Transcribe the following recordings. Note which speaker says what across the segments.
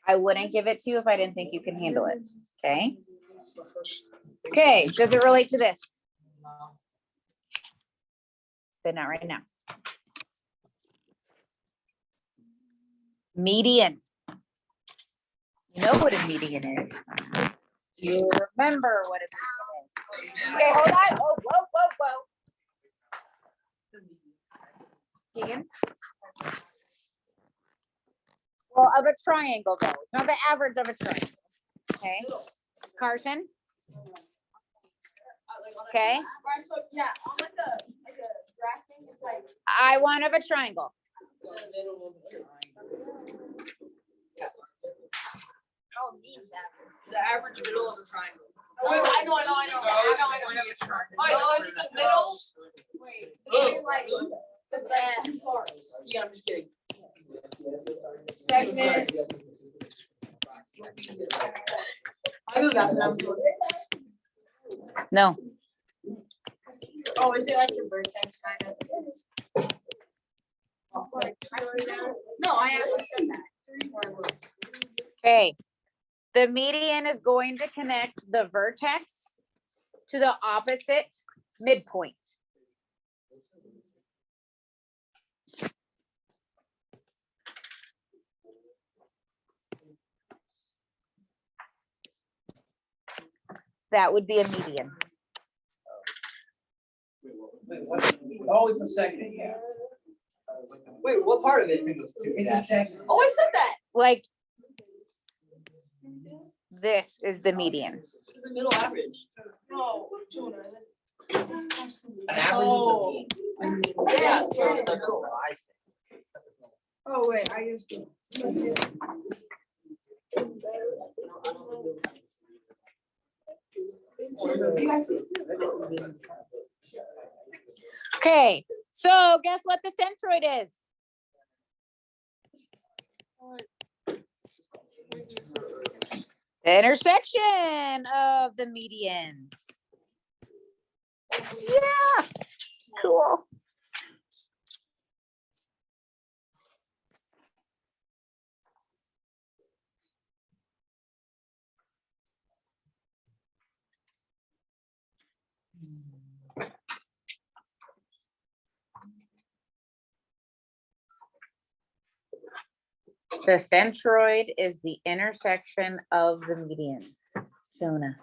Speaker 1: I wouldn't give it to you if I didn't think you can handle it. Okay. Okay, does it relate to this? Then not right now. Median. You know what a median is. You remember what a median is. Okay, hold on. Oh, whoa. Median. Well, of a triangle though. It's not the average of a triangle. Okay. Carson. Okay.
Speaker 2: So yeah, on like a graph thing, it's like
Speaker 1: I want of a triangle.
Speaker 2: oh means average.
Speaker 3: The average middle of a triangle.
Speaker 2: Oh, wait, I know. Oh, it's the middle. Wait, it's like the two parts.
Speaker 3: Yeah, I'm just kidding.
Speaker 2: Segment.
Speaker 3: I go back now.
Speaker 1: No.
Speaker 3: Oh, is it like your vertex kind of? No, I actually said that.
Speaker 1: Okay. The median is going to connect the vertex to the opposite midpoint. That would be a median.
Speaker 4: Wait, what? Oh, it's a segment, yeah.
Speaker 3: Wait, what part of it?
Speaker 4: It's a segment.
Speaker 3: Oh, I said that.
Speaker 1: Like this is the median.
Speaker 3: The middle average.
Speaker 2: No, tuna.
Speaker 4: An
Speaker 3: Oh.
Speaker 4: average
Speaker 3: Yeah.
Speaker 4: of the middle.
Speaker 2: Oh, wait, I just.
Speaker 1: Okay, so guess what the centroid is? The intersection of the medians. Yeah, cool. The centroid is the intersection of the medians. Jonah.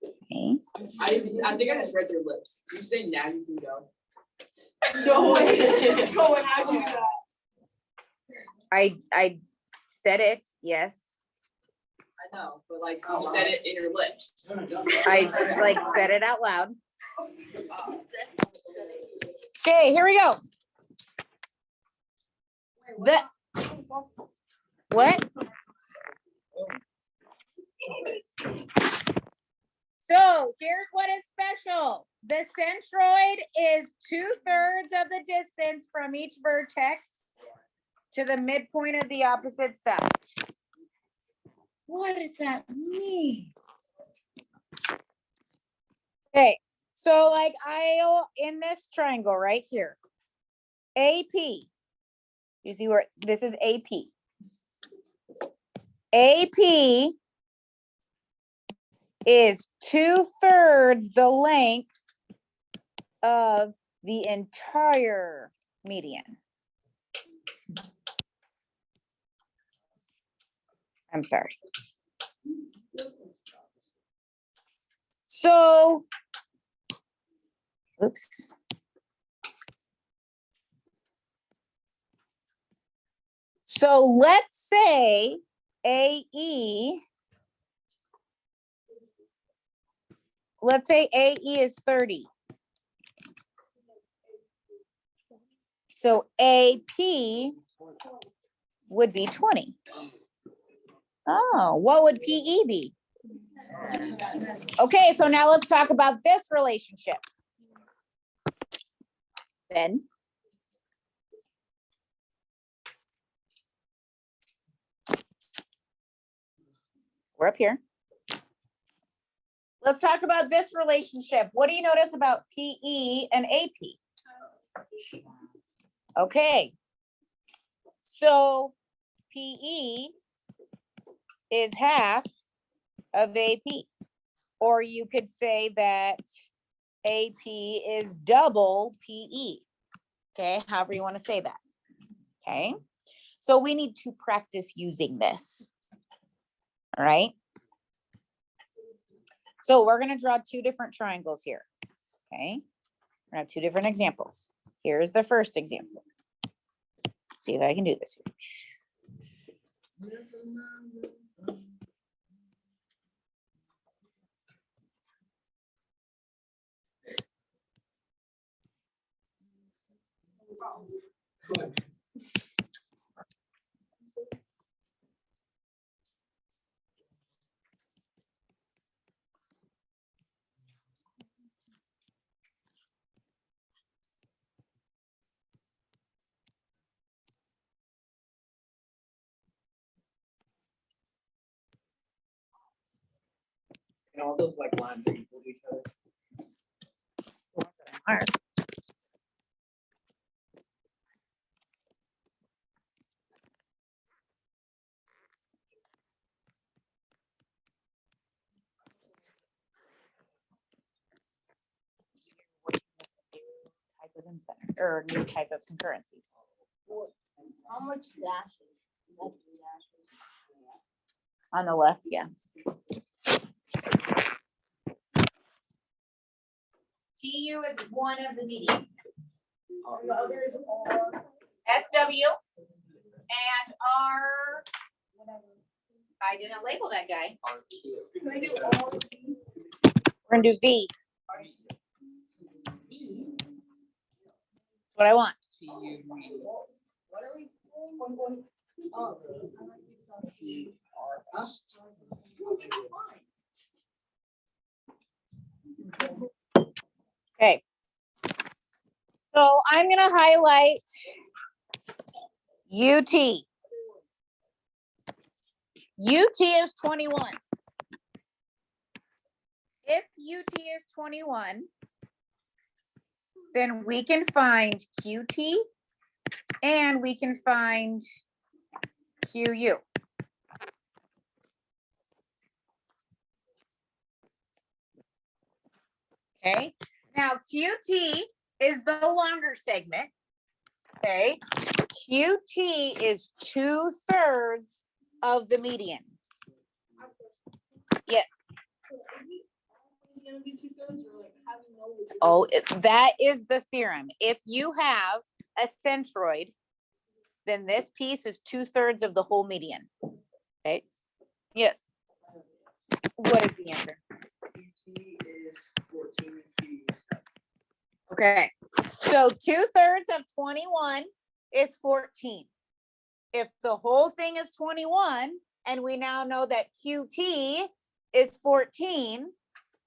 Speaker 1: Okay.
Speaker 3: I think I just read your lips. You say now you can go.
Speaker 2: No way. Go and how'd you do that?
Speaker 1: I said it, yes.
Speaker 3: I know, but like you said it in your lips.
Speaker 1: I just like said it out loud. Okay, here we go. The what? So here's what is special. The centroid is 2/3 of the distance from each vertex to the midpoint of the opposite side. What does that mean? Okay, so like I'll in this triangle right here, AP. You see where this is AP. AP is 2/3 the length of the entire median. I'm sorry. So, oops. So let's say AE, let's say AE is 30. So AP would be 20. Oh, what would PE be? Okay, so now let's talk about this relationship. Ben? We're up here. Let's talk about this relationship. What do you notice about PE and AP? Okay. So PE is half of AP. Or you could say that AP is double PE. Okay, however you want to say that. Okay, so we need to practice using this. All right. So we're going to draw two different triangles here. Okay, we're going to have two different examples. Here's the first example. Let's see if I can do this here.
Speaker 4: And all those like lines are equal to each other.
Speaker 1: Mark. Type of incentive or new type of concurrency.
Speaker 3: How much dashes? That's the dashes.
Speaker 1: On the left, yeah. TU is one of the medians.
Speaker 3: The others are.
Speaker 1: SW and R. I didn't label that guy.
Speaker 3: Can I do all of these?
Speaker 1: We're gonna do V. What I want.
Speaker 3: What are we doing? Oh.
Speaker 1: Okay. So I'm gonna highlight UT. UT is 21. If UT is 21, then we can find QT and we can find QU. Okay, now QT is the longer segment. Okay, QT is 2/3 of the median. Yes. Oh, that is the theorem. If you have a centroid, then this piece is 2/3 of the whole median. Okay. Yes. What is the answer?
Speaker 4: QT is 14 and Q is 7.
Speaker 1: Okay. So 2/3 of 21 is 14. If the whole thing is 21, and we now know that QT is 14,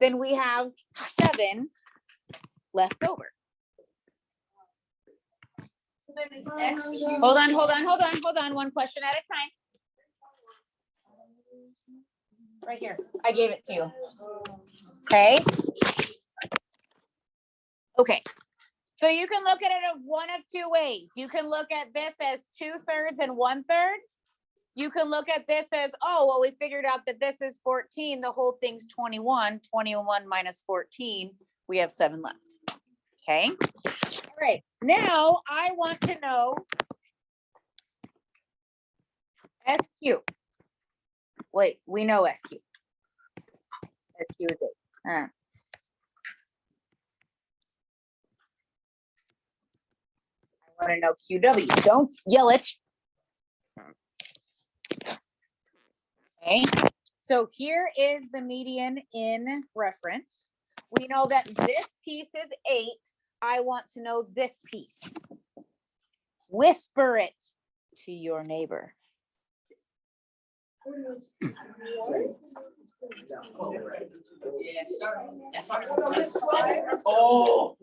Speaker 1: then we have 7 left over.
Speaker 3: So then it's SQ.
Speaker 1: Hold on. One question at a time. Right here. I gave it to you. Okay. Okay. So you can look at it of one of two ways. You can look at this as 2/3 and 1/3. You can look at this as, oh, well, we figured out that this is 14. The whole thing's 21. 21 minus 14. We have 7 left. Okay. All right. Now I want to know SQ. Wait, we know SQ. SQ is 8. I want to know QW. Don't yell it. Okay. So here is the median in reference. We know that this piece is 8. I want to know this piece. Whisper it to your neighbor.
Speaker 4: Yeah, sorry. That's not. Oh.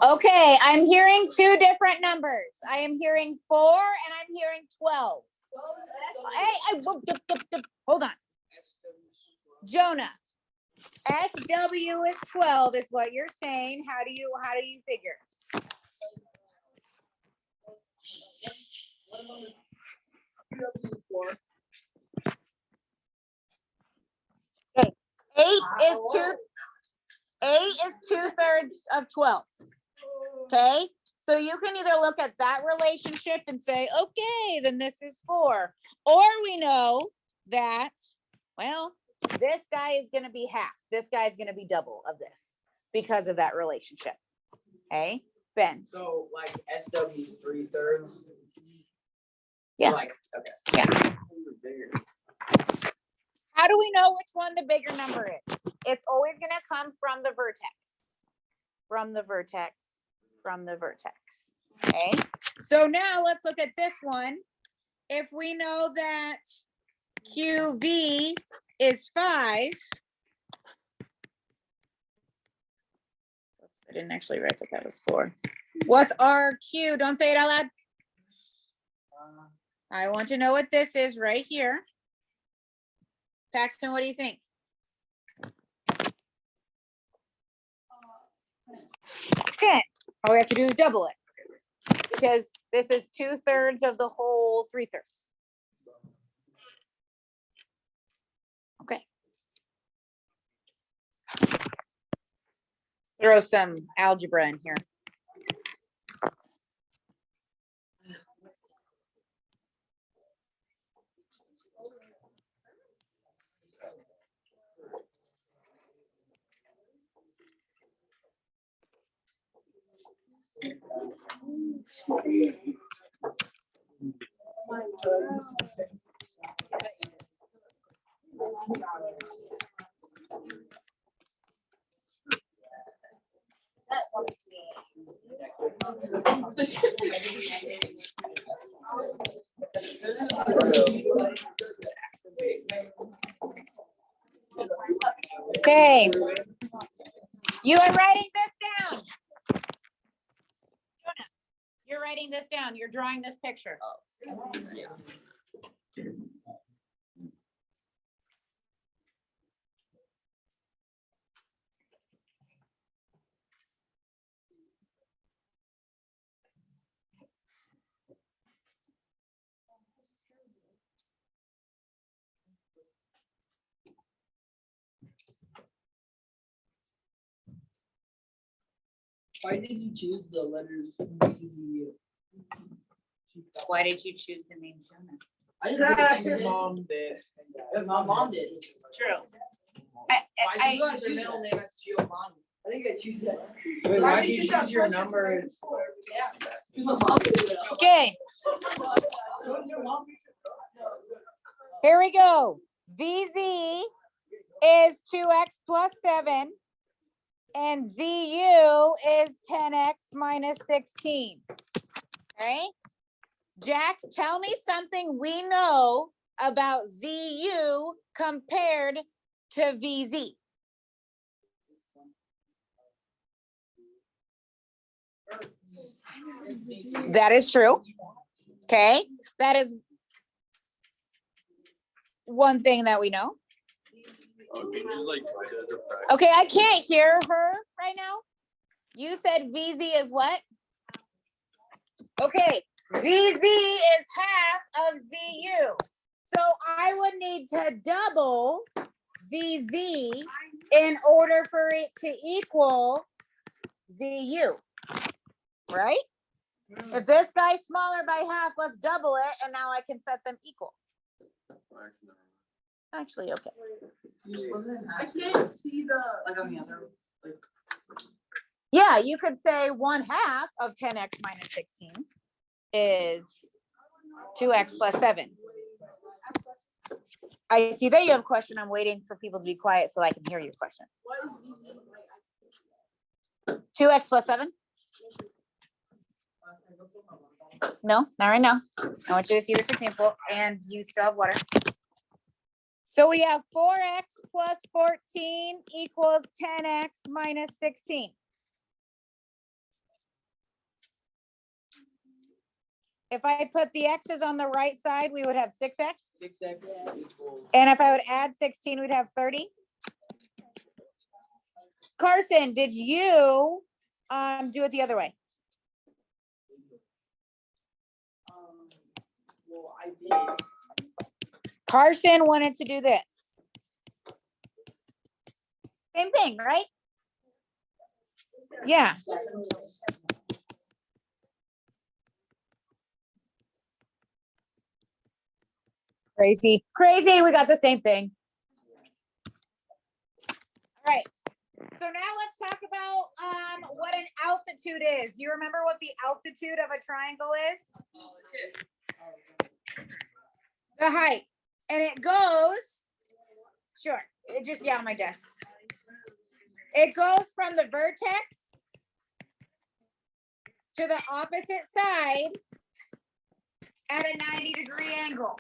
Speaker 1: Okay, I'm hearing 2 different numbers. I am hearing 4 and I'm hearing 12. Hey, hold on. Jonah, SW is 12 is what you're saying. How do you figure? Okay. 8 is 2/3 of 12. Okay, so you can either look at that relationship and say, okay, then this is 4. Or we know that, well, this guy is gonna be half. This guy is gonna be double of this because of that relationship. Okay, Ben?
Speaker 4: So like SW is 3/3.
Speaker 1: Yeah.
Speaker 4: Like, okay.
Speaker 1: Yeah. How do we know which one the bigger number is? It's always gonna come from the vertex. From the vertex, from the vertex. Okay, so now let's look at this one. If we know that QV is 5. Oops, I didn't actually write that was 4. What's RQ? Don't say it out loud. I want to know what this is right here. Paxton, what do you think? Okay, all we have to do is double it. Because this is 2/3 of the whole 3/3. Okay. Throw some algebra in here. Okay. You are writing this down. Jonah, you're writing this down. You're drawing this picture.
Speaker 4: Why did you choose the letters BZU?
Speaker 1: Why did you choose the name Jonah?
Speaker 4: I didn't choose mom did. My mom did.
Speaker 1: True.
Speaker 4: Why did you choose your middle name as Giovanni? I think I choose that. Wait, why did you choose your number?
Speaker 1: Okay, here we go. VZ is 2x plus 7 and ZU is 10x minus 16. Okay, Jack, tell me something we know about ZU compared to VZ. That is true. Okay, that is one thing that we know. Okay, I can't hear her right now. You said VZ is what? Okay, VZ is half of ZU. So I would need to double VZ in order for it to equal ZU, right? If this guy's smaller by half, let's double it, and now I can set them equal. Actually, okay.
Speaker 4: I can't see the. Like on the other.
Speaker 1: Yeah, you could say 1/2 of 10x minus 16 is 2x plus 7. I see that you have a question. I'm waiting for people to be quiet so I can hear your question. 2x plus 7? No, not right now. I want you to see this example, and you still have water. So we have 4x plus 14 equals 10x minus 16. If I put the x's on the right side, we would have 6x.
Speaker 4: 6x equals.
Speaker 1: And if I would add 16, we'd have 30. Carson, did you do it the other way?
Speaker 4: Well, I did.
Speaker 1: Carson wanted to do this. Same thing, right? Yeah. Crazy, crazy. We got the same thing. All right. So now let's talk about what an altitude is. You remember what the altitude of a triangle is? The height. And it goes, sure, it just, yeah, on my desk. It goes from the vertex to the opposite side at a 90-degree angle.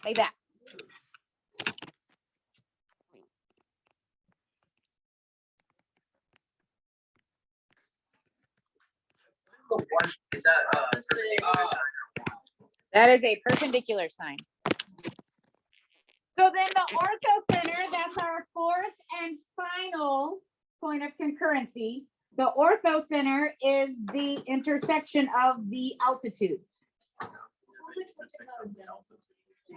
Speaker 1: Like that.
Speaker 4: Is that,
Speaker 1: That is a perpendicular sign. So then the orthocenter, that's our fourth and final point of concurrency. The orthocenter is the intersection of the altitudes.
Speaker 4: You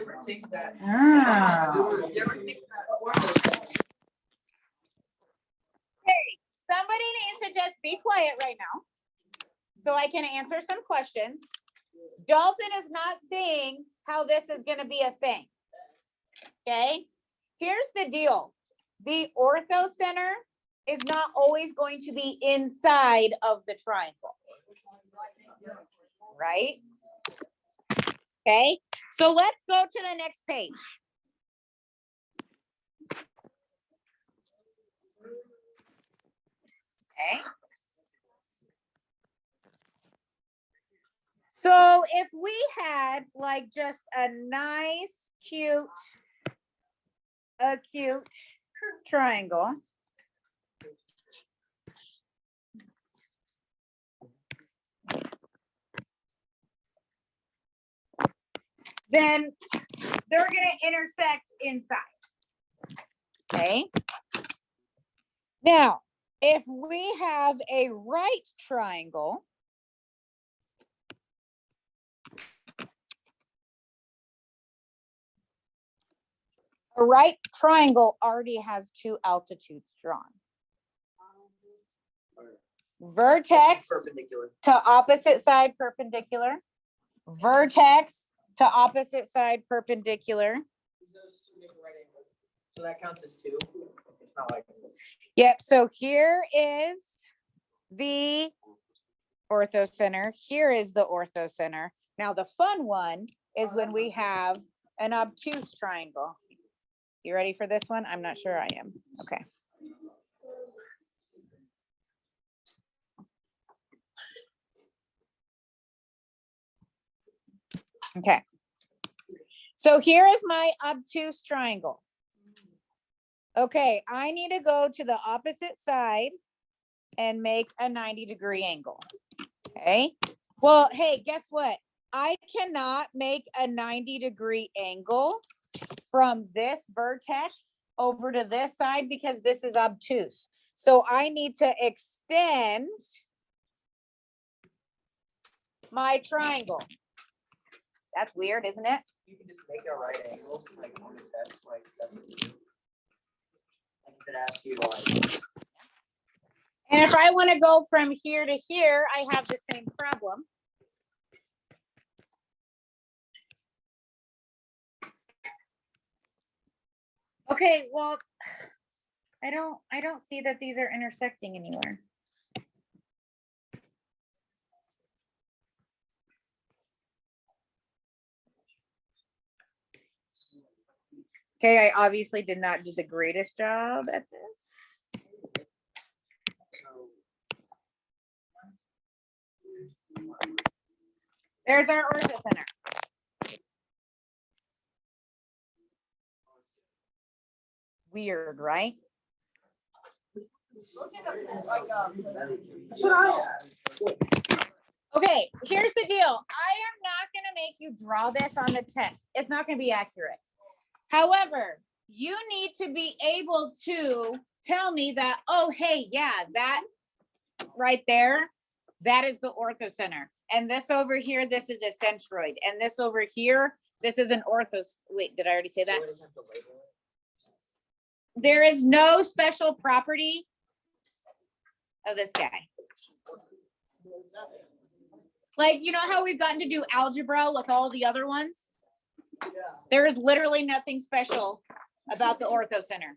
Speaker 4: ever think that?
Speaker 1: Ah.
Speaker 4: You ever think that?
Speaker 1: Somebody needs to just be quiet right now so I can answer some questions. Dalton is not seeing how this is going to be a thing. Okay, here's the deal. The orthocenter is not always going to be inside of the triangle, right? Okay, so let's go to the next page. Okay. So if we had like just a nice, cute, acute triangle. Then they're gonna intersect inside. Okay. Now, if we have a right triangle, a right triangle already has two altitudes drawn. Vertex
Speaker 4: Perpendicular.
Speaker 1: to opposite side perpendicular. Vertex to opposite side perpendicular.
Speaker 4: So that counts as two. It's not like.
Speaker 1: Yep, so here is the orthocenter. Here is the orthocenter. Now the fun one is when we have an obtuse triangle. You ready for this one? I'm not sure I am. Okay. Okay. So here is my obtuse triangle. Okay, I need to go to the opposite side and make a 90-degree angle. Okay. Well, hey, guess what? I cannot make a 90-degree angle from this vertex over to this side because this is obtuse. So I need to extend my triangle. That's weird, isn't it?
Speaker 4: You can just make a right angle, like on the test, like that's. I could ask you like.
Speaker 1: And if I want to go from here to here, I have the same problem. Okay, well, I don't see that these are intersecting anywhere. Okay, I obviously did not do the greatest job at this. There's our orthocenter. Weird, right?
Speaker 3: Like,
Speaker 4: That's what I.
Speaker 1: Okay, here's the deal. I am not gonna make you draw this on the test. It's not gonna be accurate. However, you need to be able to tell me that, oh, hey, yeah, that right there, that is the ortho center. And this over here, this is a centroid. And this over here, this is an ortho. Wait, did I already say that? There is no special property of this guy. Like, you know how we've gotten to do algebra with all the other ones? There is literally nothing special about the ortho center.